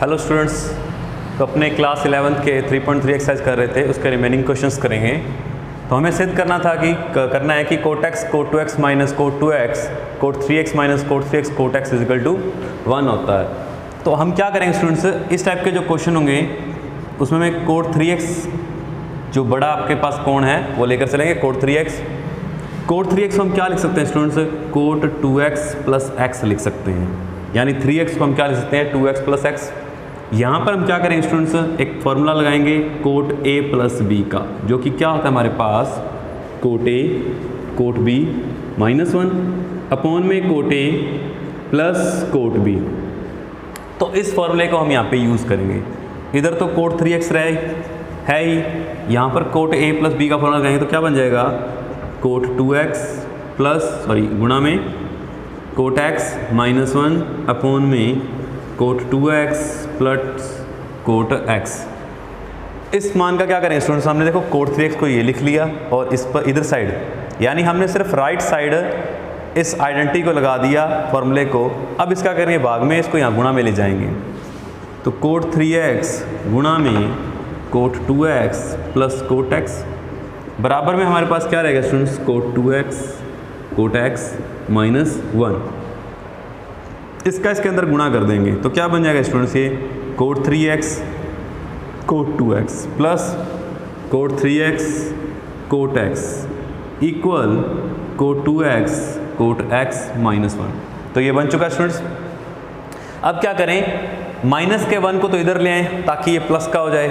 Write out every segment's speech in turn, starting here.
Hello students, तो अपने class 11 के 3.3 एक्सरसाइज कर रहे थे, उसके रिमेनिंग क्वेश्चंस करेंगे। तो हमें सिद्ध करना है कि cot x cot 2x minus cot 2x cot 3x minus cot 3x cot x is equal to 1 होता है। तो हम क्या करेंगे स्टूडेंट्स, इस टाइप के जो क्वेश्चन होंगे उसमें मैं कोट 3x जो बड़ा आपके पास कोण है वो लेकर चलेंगे। कोट 3x हम क्या लिख सकते हैं students, cot 2x plus x लिख सकते हैं, यानी 3x को हम क्या लिख सकते हैं 2x प्लस x। यहाँ पर हम क्या करेंगे स्टूडेंट्स, एक फॉर्मूला लगाएंगे कोट a प्लस b का, जो कि क्या होता है हमारे पास cot a cot b minus 1 upon में cot a plus cot b। तो इस फॉर्मूले को हम यहाँ पे यूज़ करेंगे। इधर तो कोट 3x है ही, यहाँ पर कोट a प्लस b का फॉर्मूला लगाएंगे तो क्या बन जाएगा कोट 2x प्लस गुणा में कोट x माइनस 1 अपॉन में cot 2x plus cot x। इस मान का क्या करेंगे स्टूडेंट्स, हमने देखो कोट 3x को ये लिख लिया और इस पर इधर साइड, यानी हमने सिर्फ राइट साइड इस आइडेंटिटी को लगा दिया फॉर्मूले को। अब इसका करेंगे भाग में, इसको यहाँ गुणा में ले जाएंगे। तो कोट 3x गुणा में cot 2x plus cot x बराबर में हमारे पास क्या रहेगा students, cot 2x cot x minus 1। इसका इसके अंदर गुणा कर देंगे तो क्या बन जाएगा स्टूडेंट्स, ये cot 3x cot 2x plus cot 3x cot x equal cot 2x cot x minus 1। तो ये बन चुका है स्टूडेंट्स। अब क्या करें, माइनस के 1 को तो इधर ले आएँ ताकि ये प्लस का हो जाए,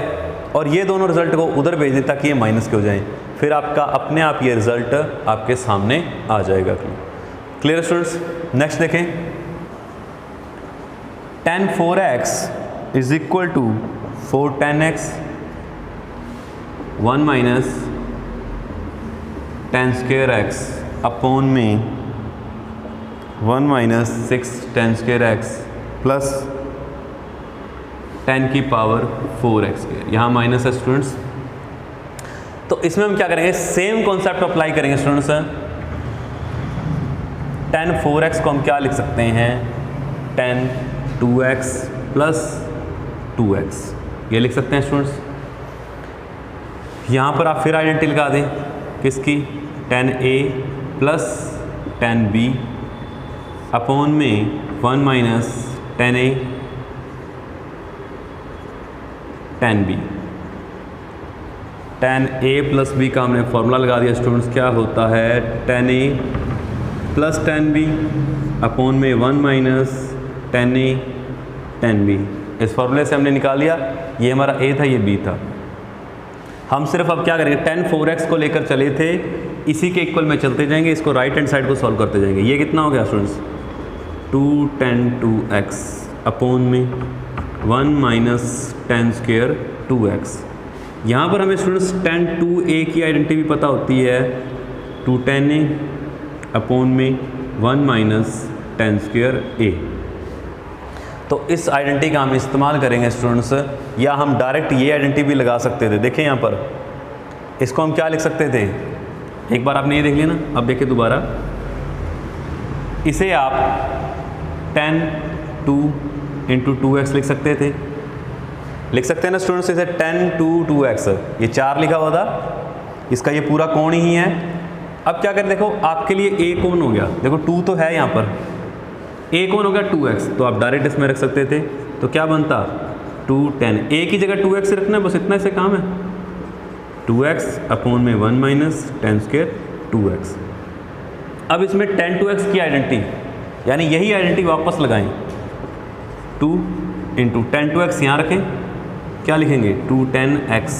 और ये दोनों रिजल्ट को उधर भेज दें ताकि ये माइनस के हो जाए। फिर आपका अपने आप ये रिजल्ट आपके सामने आ जाएगा। Clear students. नेक्स्ट देखें, tan 4x is equal to 4 tan x 1 minus tan square x upon में 1 minus 6 tan square x plus tan की पावर 4x स्क्वायर। यहाँ माइनस है स्टूडेंट्स। तो इसमें हम क्या करेंगे, सेम कॉन्सेप्ट अप्लाई करेंगे स्टूडेंट्स। tan 4x को हम क्या लिख सकते हैं, tan 2x प्लस 2x ये लिख सकते हैं स्टूडेंट्स। यहाँ पर आप फिर आइडेंटिटी लगा दें किसकी, tan a plus tan b upon में 1 minus tan a tan b। tan a plus b का हमने फॉर्मूला लगा दिया स्टूडेंट्स, क्या होता है tan a plus tan b upon में 1 minus tan a tan b। इस फॉर्मूले से हमने निकाल लिया, ये हमारा a था ये b था। हम सिर्फ अब क्या करेंगे, tan 4x को लेकर चले थे, इसी के इक्वल में चलते जाएंगे, इसको राइट हैंड साइड को सॉल्व करते जाएंगे। ये कितना हो गया स्टूडेंट्स, 2 tan 2x अपॉन में 1 माइनस tan स्क्वायर 2x। यहाँ पर हमें स्टूडेंट्स tan 2a की आइडेंटिटी भी पता होती है, 2 tan a अपॉन में 1 माइनस tan स्क्वायर a। तो इस आइडेंटिटी का हम इस्तेमाल करेंगे स्टूडेंट्स, या हम डायरेक्ट ये आइडेंटिटी भी लगा सकते थे। देखें यहाँ पर इसको हम क्या लिख सकते थे, एक बार आपने ये देख लिया ना, अब देखें दोबारा, इसे आप tan 2 इंटू 2x लिख सकते हैं ना स्टूडेंट्स। इसे tan 2x ये 4 लिखा हुआ था, इसका ये पूरा कोण ही है। अब क्या करें, देखो आपके लिए a कोण हो गया, देखो 2 तो है यहाँ पर, a कोण हो गया 2x, तो आप डायरेक्ट इसमें रख सकते थे। तो क्या बनता 2 tan a की जगह 2x रखना है, बस इतना से काम है, 2x अपॉन में 1 माइनस tan स्क्वायर 2x। अब इसमें tan 2x की आइडेंटिटी, यानी यही आइडेंटिटी वापस लगाएं, 2 इंटू tan 2x यहाँ रखें, क्या लिखेंगे 2 tan x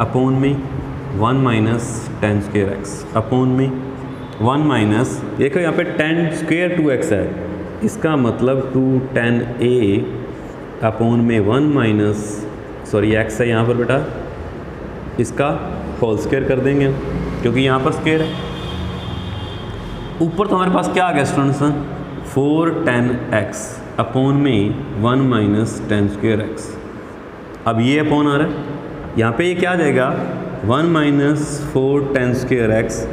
अपॉन में 1 minus tan square x upon में 1 माइनस, देखो यहाँ पे tan स्क्वायर 2x है, इसका मतलब 2 tan a अपॉन में 1 माइनस x है यहाँ पर बेटा, इसका होल स्क्वायर कर देंगे क्योंकि यहाँ पर स्क्वायर है। ऊपर तो हमारे पास क्या आ गया स्टूडेंट्स, 4 tan x अपॉन में 1 माइनस tan स्क्वायर x। अब ये अपॉन आ रहा है, यहाँ पे ये क्या आ जाएगा 1 minus 4 tan square x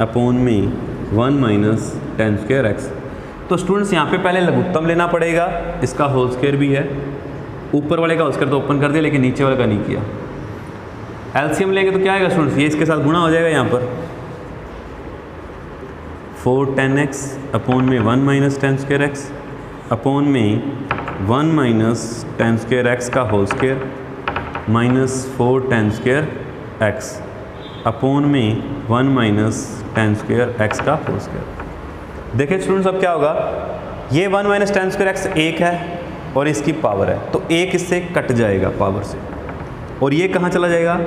upon में 1 माइनस tan स्क्वायर x। तो स्टूडेंट्स यहाँ पे पहले लघुत्तम लेना पड़ेगा, इसका होल स्क्वायर भी है, ऊपर वाले का होल स्क्वायर तो ओपन कर दिया, लेकिन नीचे वाले का नहीं किया। एलसीएम लेंगे तो क्या आएगा स्टूडेंट्स, ये इसके साथ गुणा हो जाएगा यहाँ पर 4 10x अपॉन में 1 minus ten square X upon में 1 माइनस टेन स्क्वायर एक्स का whole square minus 4 ten square X upon में 1 माइनस टेन स्क्वायर एक्स का होल स्क्वायर। देखिए स्टूडेंट्स अब क्या होगा, ये 1 माइनस टेन स्क्वायर एक्स एक है और इसकी पावर है, तो एक इससे कट जाएगा पावर से, और ये कहाँ चला जाएगा,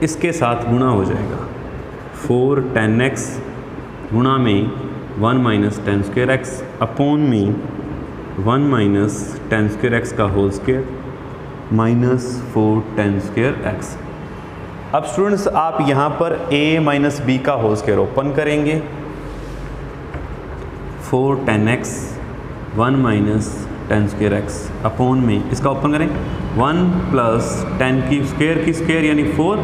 इसके साथ गुणा हो जाएगा 4 10x गुणा में 1 minus ten square X upon में 1 माइनस टेन स्क्वायर एक्स का whole square minus 4 ten square X. अब स्टूडेंट्स आप यहाँ पर a माइनस बी का होल स्क्वायर ओपन करेंगे, 4 10x 1 minus ten square X upon में इसका ओपन करें 1 प्लस 10 की स्क्वायर यानी 4।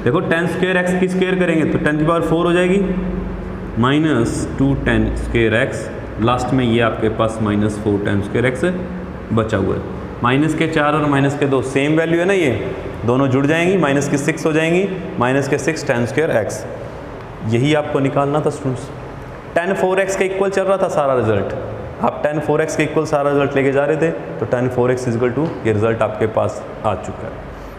देखो 10 स्क्वायर एक्स की स्क्वायर करेंगे तो 10 की पावर 4 हो जाएगी, माइनस 2 10 स्क्वायर एक्स, लास्ट में ये आपके पास माइनस 4 10 स्क्वायर एक्स बचा हुआ है। माइनस के 4 और माइनस के 2 सेम वैल्यू है ना, ये दोनों जुड़ जाएंगी, माइनस की 6 हो जाएंगी, माइनस के 6 10 स्क्वायर एक्स, यही आपको निकालना था स्टूडेंट्स। 10 4x के इक्वल चल रहा था सारा रिजल्ट, आप 10 4x के इक्वल सारा रिजल्ट लेके जा रहे थे, तो 10 4x इक्वल टू ये रिजल्ट आपके पास आ चुका है।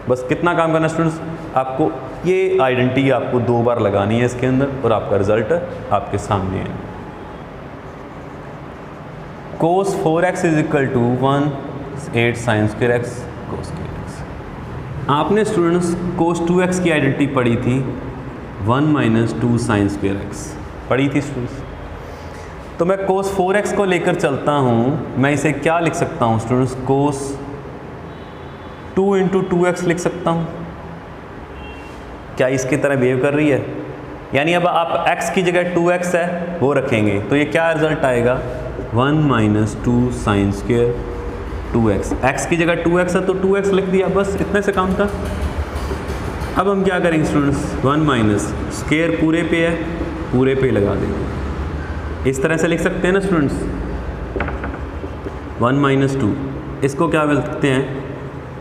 बस कितना काम करना स्टूडेंट्स, आपको ये आइडेंटिटी आपको 2 बार लगानी है इसके अंदर और आपका रिजल्ट आपके सामने है। cos 4x is equal to 1 8 sin square X cos square X. आपने स्टूडेंट्स cos 2x की आइडेंटिटी पढ़ी थी 1 माइनस 2 sin स्क्वायर एक्स पढ़ी थी स्टूडेंट्स। तो मैं cos 4x को लेकर चलता हूँ, मैं इसे क्या लिख सकता हूँ स्टूडेंट्स, cos 2 इंटू 2x लिख सकता हूँ। क्या इसकी तरह बिहेव कर रही है, यानी अब आप x की जगह 2x है वो रखेंगे तो ये क्या रिजल्ट आएगा 1 minus 2 sine square 2x। x की जगह 2x है तो 2x लिख दिया, बस इतने से काम था। अब हम क्या करेंगे स्टूडेंट्स, 1 माइनस स्क्वायर पूरे पे है, पूरे पे लगा देंगे, इस तरह से लिख सकते हैं ना स्टूडेंट्स। 1 माइनस 2 इसको क्या बोलते हैं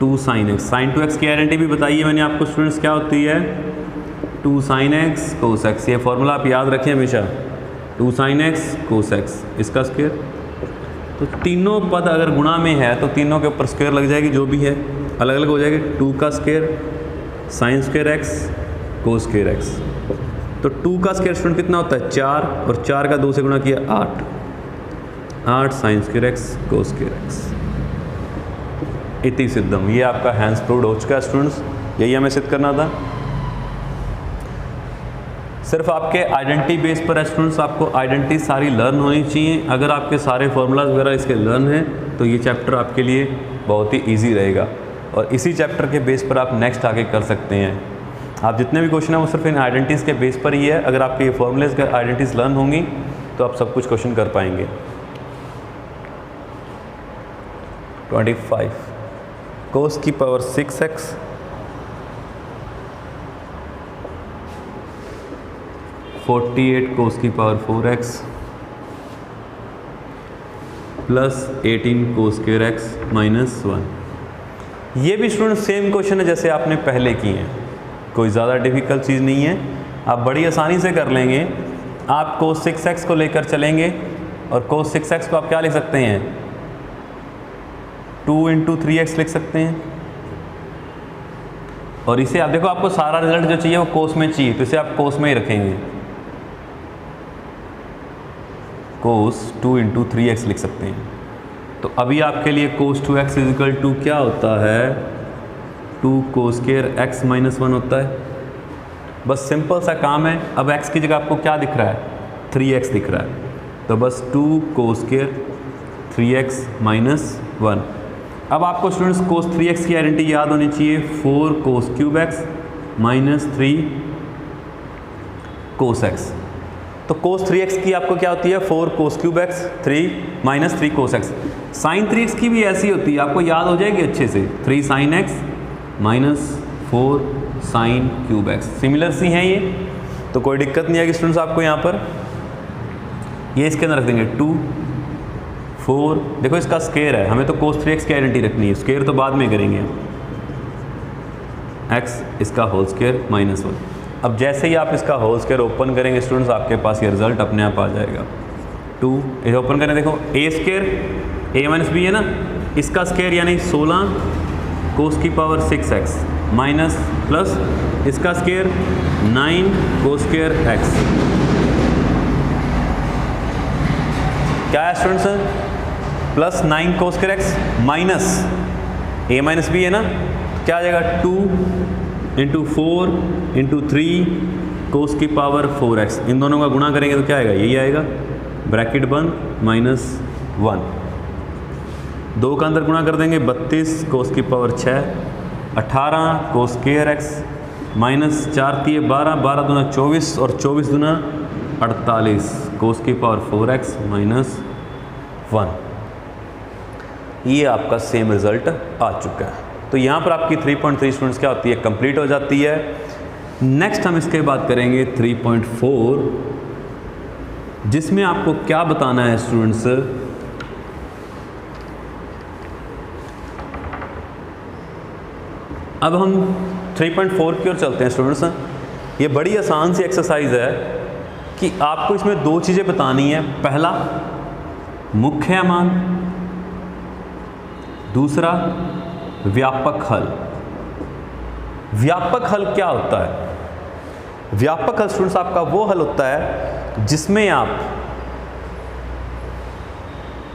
2 साइन एक्स। साइन 2x की आइडेंटिटी भी बताइए मैंने आपको स्टूडेंट्स, क्या होती है 2 साइन एक्स कोस एक्स। ये फॉर्मूला आप याद रखें हमेशा, 2 साइन एक्स कोस एक्स इसका स्क्वायर। तो तीनों पद अगर गुणा में है तो तीनों के ऊपर स्क्वायर लग जाएगी, जो भी है अलग अलग हो जाएगी। 2 का square sine square x cos square x. तो 2 का स्क्वायर स्टूडेंट कितना होता है 4, और 4 का 2 से गुणा किया 8 sine square x cos square x. इति सिद्धम, ये आपका हैंस प्रूव्ड हो चुका है स्टूडेंट्स, यही हमें सिद्ध करना था। सिर्फ आपके आइडेंटिटी बेस पर है स्टूडेंट्स, आपको आइडेंटिटी सारी लर्न होनी चाहिए। अगर आपके सारे फॉर्मूलाज वगैरह इसके लर्न हैं तो ये चैप्टर आपके लिए बहुत ही ईजी रहेगा, और इसी चैप्टर के बेस पर आप नेक्स्ट आगे कर सकते हैं। आप जितने भी क्वेश्चन हैं वो सिर्फ इन आइडेंटिटीज़ के बेस पर ही है। अगर आपके ये फॉर्मूलेज के आइडेंटिटीज़ लर्न होंगी तो आप सब कुछ क्वेश्चन कर पाएंगे। 25 कोस की पावर 6x (48) कोस की power 4x plus 18 cos square x minus 1। ये भी स्टूडेंट सेम क्वेश्चन है जैसे आपने पहले किए हैं, कोई ज़्यादा डिफ़िकल्ट चीज़ नहीं है, आप बड़ी आसानी से कर लेंगे। आप cos 6x को लेकर चलेंगे और cos 6x को आप क्या लिख सकते हैं 2 इंटू 3x लिख सकते हैं, और इसे आप देखो आपको सारा रिजल्ट जो चाहिए वो कोस में चाहिए, तो इसे आप कोस में ही रखेंगे। कोस 2 इंटू 3x लिख सकते हैं। तो अभी आपके लिए cos 2x is equal to क्या होता है 2 कोस स्क्वायर x माइनस 1 होता है। बस सिंपल सा काम है। अब x की जगह आपको क्या दिख रहा है 3x दिख रहा है, तो बस 2 कोस स्क्वायर 3x माइनस 1। अब आपको स्टूडेंट्स cos 3x की आइडेंटिटी याद होनी चाहिए 4 कोस क्यूब x माइनस 3 कोस x। तो cos 3x की आपको क्या होती है 4 कोस क्यूब x 3 माइनस 3 कोस x। साइन 3x की भी ऐसी होती है, आपको याद हो जाएगी अच्छे से 3 sine x minus 4 sine cube x। Similar सी हैं ये, तो कोई दिक्कत नहीं आएगी स्टूडेंट्स आपको यहाँ पर। ये इसके अंदर रख देंगे 2 4, देखो इसका स्क्वायर है, हमें तो cos 3x की आइडेंटिटी रखनी है, स्क्वायर तो बाद में करेंगे, x इसका होल स्क्वायर माइनस 1। अब जैसे ही आप इसका होल स्क्वायर ओपन करेंगे स्टूडेंट्स, आपके पास ये रिजल्ट अपने आप आ जाएगा। 2 ये ओपन करें, देखो a square a minus B है ना, इसका स्क्वायर यानी 16 cos की पावर 6x माइनस प्लस इसका स्क्वायर 9 cos स्क्वायर x। क्या है students, plus 9 cos square x minus a minus B है ना, क्या आ जाएगा 2 इंटू 4 इंटू 3 cos की पावर 4x। इन दोनों का गुणा करेंगे तो क्या आएगा, यही आएगा, ब्रैकेट बंद माइनस 1। 2 का अंदर गुणा कर देंगे 32 cos की power 6, 18 cos square x minus 4 3 12, 12 दूना 24 और 24 दूना 48 cos की पावर 4x माइनस 1। ये आपका सेम रिजल्ट आ चुका है। तो यहाँ पर आपकी 3.3 स्टूडेंट्स क्या होती है, कंप्लीट हो जाती है। नेक्स्ट हम इसके बाद करेंगे 3.4, जिसमें आपको क्या बताना है स्टूडेंट्स, अब हम 3.4 की ओर चलते हैं स्टूडेंट्स। ये बड़ी आसान सी एक्सरसाइज है कि आपको इसमें 2 चीज़ें बतानी है, पहला मुख्य मान, दूसरा व्यापक हल। व्यापक हल क्या होता है, व्यापक हल स्टूडेंट्स आपका वो हल होता है जिसमें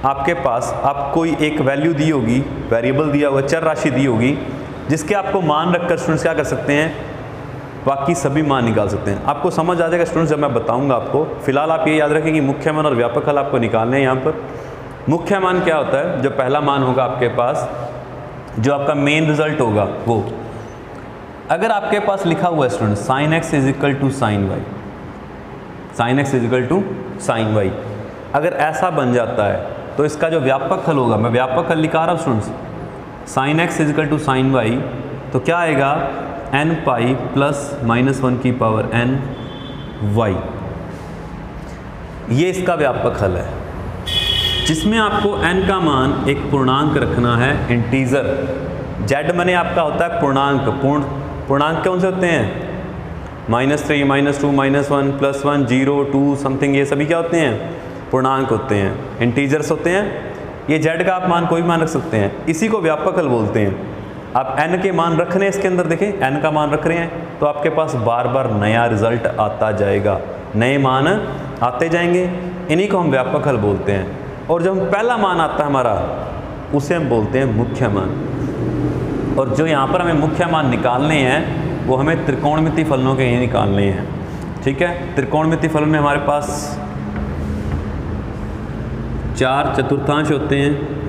आपके पास आप कोई एक वैल्यू दी होगी, वेरिएबल दिया होगा, चर राशि दी होगी, जिसके आपको मान रखकर स्टूडेंट्स क्या कर सकते हैं, बाकी सभी मान निकाल सकते हैं। आपको समझ आ जाएगा स्टूडेंट्स जब मैं बताऊंगा आपको। फिलहाल आप ये याद रखें कि मुख्य मान और व्यापक हल आपको निकालने हैं। यहाँ पर मुख्य मान क्या होता है, जो पहला मान होगा आपके पास, जो आपका मेन रिजल्ट होगा वो, अगर आपके पास लिखा हुआ है student sine X is equal to sine Y, sine X is equal to sine Y, अगर ऐसा बन जाता है तो इसका जो व्यापक हल होगा, मैं व्यापक हल लिखा रहा हूँ students, sine X is equal to sine Y, तो क्या आएगा n पाई प्लस माइनस 1 की पावर n वाई। ये इसका व्यापक हल है, जिसमें आपको n का मान एक पूर्णांक रखना है, इंटीजर। z माने आपका होता है पूर्णांक, पूर्णांक कौन से होते हैं, -3 -2 -1 +1 0 2 समथिंग, ये सभी क्या होते हैं, पूर्णांक होते हैं, इंटीजर्स होते हैं। ये z का आप मान कोई मान रख सकते हैं, इसी को व्यापक हल बोलते हैं। आप n के मान रख रहे हैं, इसके अंदर देखें n का मान रख रहे हैं, तो आपके पास बार बार नया रिजल्ट आता जाएगा, नए मान आते जाएंगे, इन्हीं को हम व्यापक हल बोलते हैं। और जब पहला मान आता है हमारा, उसे हम बोलते हैं मुख्य मान। और जो यहाँ पर हमें मुख्य मान निकालने हैं वो हमें त्रिकोणमितीय फलनों के ये निकालने हैं, ठीक है। त्रिकोणमितीय फलन में हमारे पास 4 चतुर्थांश होते हैं,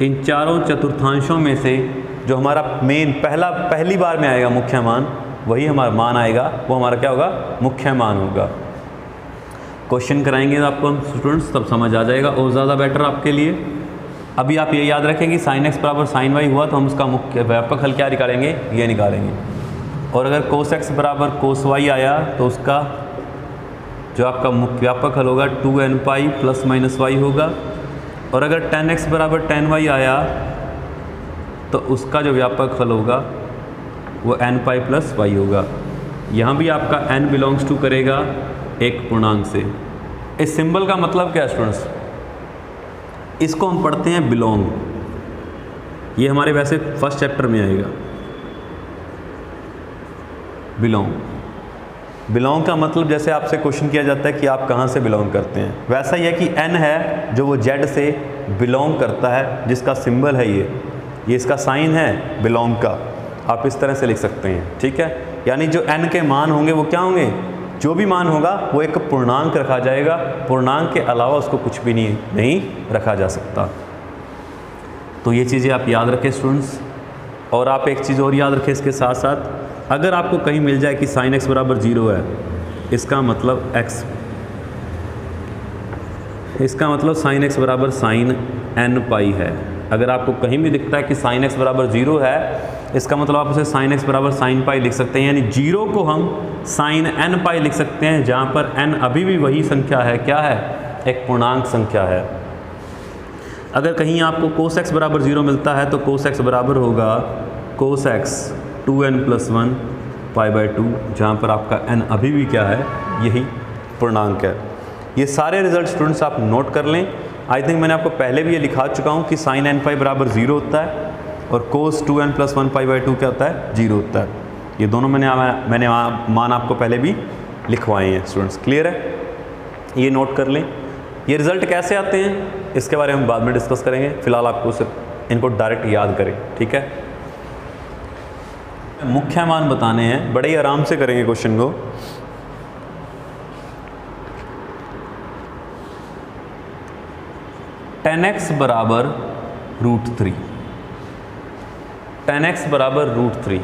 इन चारों चतुर्थांशों में से जो हमारा मेन पहली बार में आएगा मुख्य मान, वही हमारा मान आएगा, वो हमारा क्या होगा, मुख्य मान होगा। क्वेश्चन कराएंगे आपको हम स्टूडेंट्स, तब समझ आ जाएगा और ज़्यादा बेटर आपके लिए। अभी आप ये याद रखें कि साइन एक्स बराबर साइन वाई हुआ तो हम उसका मुख्य व्यापक हल क्या निकालेंगे, ये निकालेंगे। और अगर कोस एक्स बराबर कोस वाई आया तो उसका जो आपका मुख्य व्यापक हल होगा 2n pi plus minus Y होगा। और अगर tan x बराबर tan y आया तो उसका जो व्यापक हल होगा वो n पाई प्लस वाई होगा। यहाँ भी आपका n बिलोंग्स टू करेगा एक पूर्णांक से। इस सिंबल का मतलब क्या है स्टूडेंट्स, इसको हम पढ़ते हैं बिलोंग, ये हमारे वैसे फर्स्ट चैप्टर में आएगा। बिलोंग का मतलब जैसे आपसे क्वेश्चन किया जाता है कि आप कहाँ से बिलोंग करते हैं, वैसा ही है कि n है जो वो z से बिलोंग करता है, जिसका सिंबल है ये इसका साइन है बिलोंग का, आप इस तरह से लिख सकते हैं, ठीक है। यानी जो n के मान होंगे वो क्या होंगे, जो भी मान होगा वो एक पूर्णांक रखा जाएगा, पूर्णांक के अलावा उसको कुछ भी नहीं रखा जा सकता। तो ये चीज़ें आप याद रखें स्टूडेंट्स। और आप एक चीज़ और याद रखें इसके साथ साथ, अगर आपको कहीं मिल जाए कि साइन एक्स बराबर 0 है, इसका मतलब साइन एक्स बराबर साइन n पाई है। अगर आपको कहीं भी दिखता है कि साइन एक्स बराबर 0 है, इसका मतलब आप उसे साइन एक्स बराबर साइन पाई लिख सकते हैं, यानी 0 को हम साइन n पाई लिख सकते हैं, जहाँ पर n अभी भी वही संख्या है, क्या है, एक पूर्णांक संख्या है। अगर कहीं आपको cos x बराबर 0 मिलता है तो cos x बराबर होगा cos x 2n+1 π/2, जहाँ पर आपका n अभी भी क्या है, यही पूर्णांक है। ये सारे रिजल्ट स्टूडेंट्स आप नोट कर लें। आई थिंक मैंने आपको पहले भी ये लिखा चुका हूँ कि sin n phi बराबर 0 होता है और cos 2n+1 π/2 क्या होता है, 0 होता है। ये दोनों मैंने मान आपको पहले भी लिखवाए हैं स्टूडेंट्स। क्लियर है, ये नोट कर लें। ये रिज़ल्ट कैसे आते हैं इसके बारे में हम बाद में डिस्कस करेंगे, फिलहाल आपको सिर्फ इनको डायरेक्ट याद करें, ठीक है। मुख्य मान बताने हैं, बड़े ही आराम से करेंगे क्वेश्चन को। tan x बराबर √3, tan x बराबर √3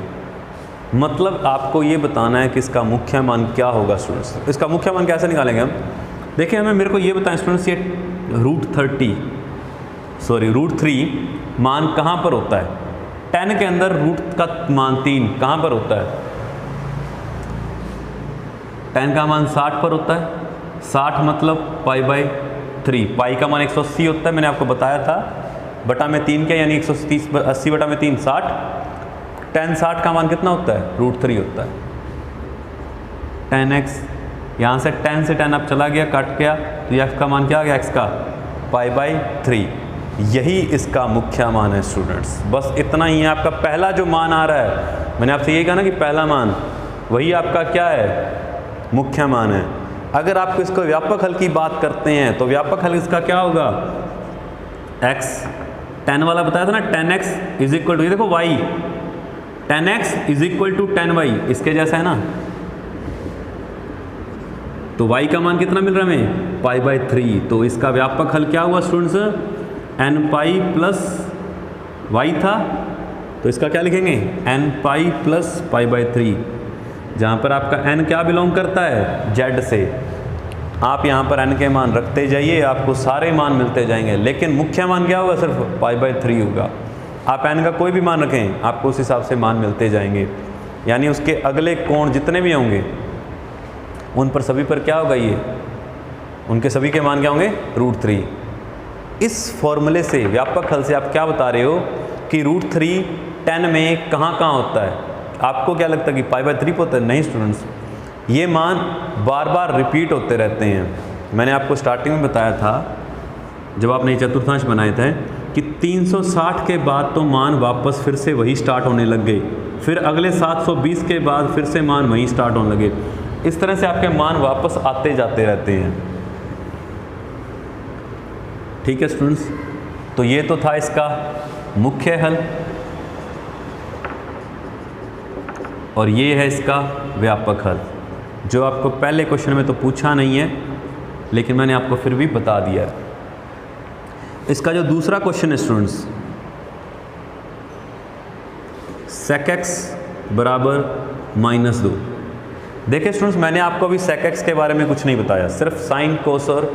मतलब आपको ये बताना है कि इसका मुख्य मान क्या होगा स्टूडेंट्स। इसका मुख्य मान कैसे निकालेंगे हम, देखिए मेरे को ये बताएं स्टूडेंट्स, ये √3 मान कहाँ पर होता है। tan के अंदर रूट का मान 3 कहाँ पर होता है, tan का मान 60 पर होता है। 60 मतलब π/3, पाई का मान 180 होता है, मैंने आपको बताया था, बटा में 3 क्या, यानी 130 80 बटा में 3 60। tan 60 का मान कितना होता है, √3 होता है। tan x, यहाँ से tan से tan अब चला गया, कट गया, तो ये x का मान क्या आ गया, x का π/3, यही इसका मुख्य मान है स्टूडेंट्स। बस इतना ही है आपका पहला जो मान आ रहा है, मैंने आपसे ये कहा ना कि पहला मान वही आपका क्या है, मुख्य मान है। अगर आपको इसको व्यापक हल की बात करते हैं तो व्यापक हल इसका क्या होगा, x, tan वाला बताया था ना, tan x is equal to, ये देखो y, tan x is equal to tan y, इसके जैसा है ना। तो y का मान कितना मिल रहा है हमें, π/3, तो इसका व्यापक हल क्या हुआ students, n pi plus y था, तो इसका क्या लिखेंगे, n पाई प्लस π/3, जहाँ पर आपका n क्या बिलोंग करता है, z से। आप यहाँ पर n के मान रखते जाइए, आपको सारे मान मिलते जाएंगे, लेकिन मुख्य मान क्या होगा, सिर्फ π/3 होगा। आप n का कोई भी मान रखें, आपको उस हिसाब से मान मिलते जाएंगे, यानी उसके अगले कोण जितने भी होंगे उन पर सभी पर क्या होगा, ये उनके सभी के मान क्या होंगे, √3। इस फॉर्मूले से, व्यापक हल से आप क्या बता रहे हो कि √3 tan में कहाँ कहाँ होता है। आपको क्या लगता है कि π/3 पे होता है, नहीं स्टूडेंट्स, ये मान बार बार रिपीट होते रहते हैं। मैंने आपको स्टार्टिंग में बताया था जब आपने चतुर्थांश बनाए थे कि 360 के बाद तो मान वापस फिर से वही स्टार्ट होने लग गए, फिर अगले 720 के बाद फिर से मान वही स्टार्ट होने लगे। इस तरह से आपके मान वापस आते जाते रहते हैं, ठीक है स्टूडेंट्स। तो ये तो था इसका मुख्य हल, और ये है इसका व्यापक हल, जो आपको पहले क्वेश्चन में तो पूछा नहीं है, लेकिन मैंने आपको फिर भी बता दिया है। इसका जो दूसरा क्वेश्चन है स्टूडेंट्स, sec x बराबर -2। देखिए स्टूडेंट्स, मैंने आपको अभी sec x के बारे में कुछ नहीं बताया, सिर्फ साइन, कोस और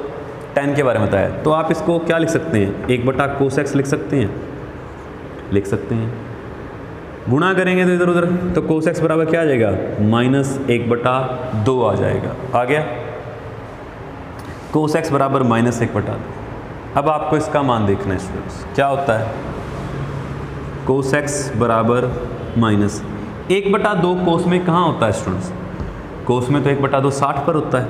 tan के बारे में बताया। तो आप इसको क्या लिख सकते हैं, 1/cos x लिख सकते हैं, लिख सकते हैं। गुणा करेंगे तो इधर उधर, तो cos x बराबर क्या आ जाएगा, -1/2 आ जाएगा। आ गया, cos x बराबर -1/2। अब आपको इसका मान देखना है स्टूडेंट्स, क्या होता है, cos x बराबर -1/2 कोस में कहाँ होता है स्टूडेंट्स, कोस में तो 1/2 60 पर होता है।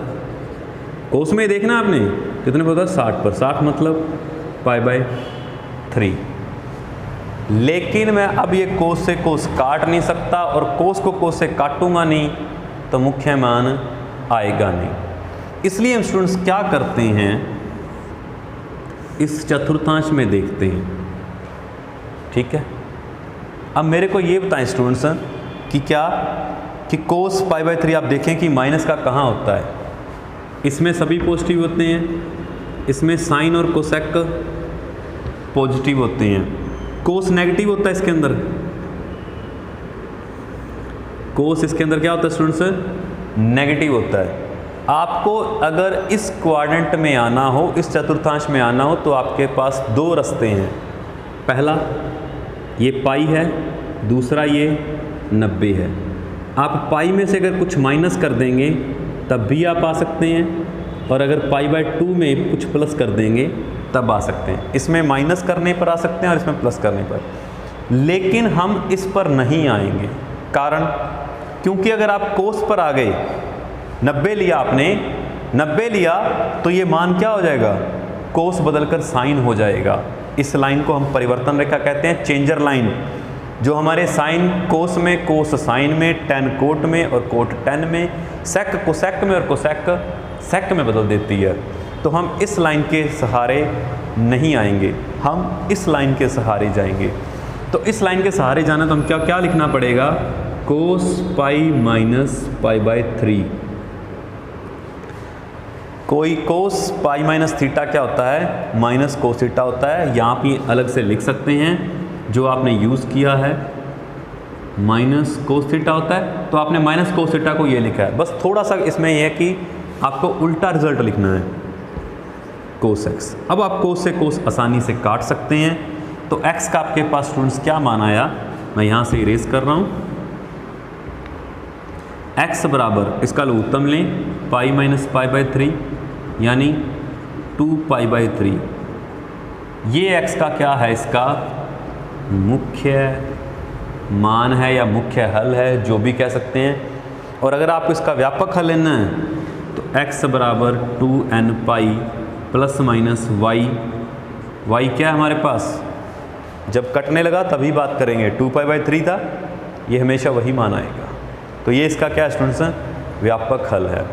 कोस में देखना आपने कितने पर होता है, 60 पर। 60 मतलब π/3। लेकिन मैं अब ये कोस से कोस काट नहीं सकता, और कोस को कोस से काटूंगा नहीं तो मुख्य मान आएगा नहीं। इसलिए हम स्टूडेंट्स क्या करते हैं, इस चतुर्थांश में देखते हैं, ठीक है। अब मेरे को ये बताएं स्टूडेंट्स कि क्या कि cos π/3 आप देखें कि माइनस का कहाँ होता है, इसमें सभी पॉजिटिव होते हैं, इसमें साइन और कोसेक पॉजिटिव होते हैं, कोस नेगेटिव होता है इसके अंदर। कोस इसके अंदर क्या होता है स्टूडेंट्स, नेगेटिव होता है। आपको अगर इस क्वाड्रेंट में आना हो, इस चतुर्थांश में आना हो, तो आपके पास दो रास्ते हैं। पहला ये पाई है, दूसरा ये 90 है। आप पाई में से अगर कुछ माइनस कर देंगे तब भी आप आ सकते हैं, और अगर π/2 में कुछ प्लस कर देंगे तब आ सकते हैं। इसमें माइनस करने पर आ सकते हैं और इसमें प्लस करने पर, लेकिन हम इस पर नहीं आएंगे। कारण, क्योंकि अगर आप कोस पर आ गए, 90 लिया आपने, 90 लिया तो ये मान क्या हो जाएगा, कोस बदलकर साइन हो जाएगा। इस लाइन को हम परिवर्तन रेखा कहते हैं, चेंजर लाइन, जो हमारे साइन कोस में, कोस साइन में, टेन कोट में और कोट टेन में, सेक कोसेक में और कोसेक सेक में बदल देती है। तो हम इस लाइन के सहारे नहीं आएंगे, हम इस लाइन के सहारे जाएंगे। तो इस लाइन के सहारे जाना तो हम क्या लिखना पड़ेगा, कोस पाई माइनस π/3। कोई कोस पाई माइनस थीटा क्या होता है, माइनस कोस थीटा होता है। यहाँ पे अलग से लिख सकते हैं, जो आपने यूज़ किया है माइनस कोस थीटा होता है, तो आपने माइनस कोस थीटा को ये लिखा है। बस थोड़ा सा इसमें यह है कि आपको उल्टा रिजल्ट लिखना है, कोस एक्स। अब आप कोस से कोस आसानी से काट सकते हैं। तो एक्स का आपके पास स्टूडेंट्स क्या मान आया, मैं यहाँ से इरेज कर रहा हूँ। एक्स बराबर, इसका लघुत्तम लें, पाई माइनस π/3 यानी 2π/3। ये एक्स का क्या है, इसका मुख्य मान है या मुख्य हल है, जो भी कह सकते हैं। और अगर आपको इसका व्यापक हल लेना है तो x बराबर 2n प्लस माइनस y क्या है हमारे पास, जब कटने लगा तभी बात करेंगे, 2π/3 था, ये हमेशा वही मान आएगा। तो ये इसका क्या स्टूडेंट्स है, व्यापक हल है।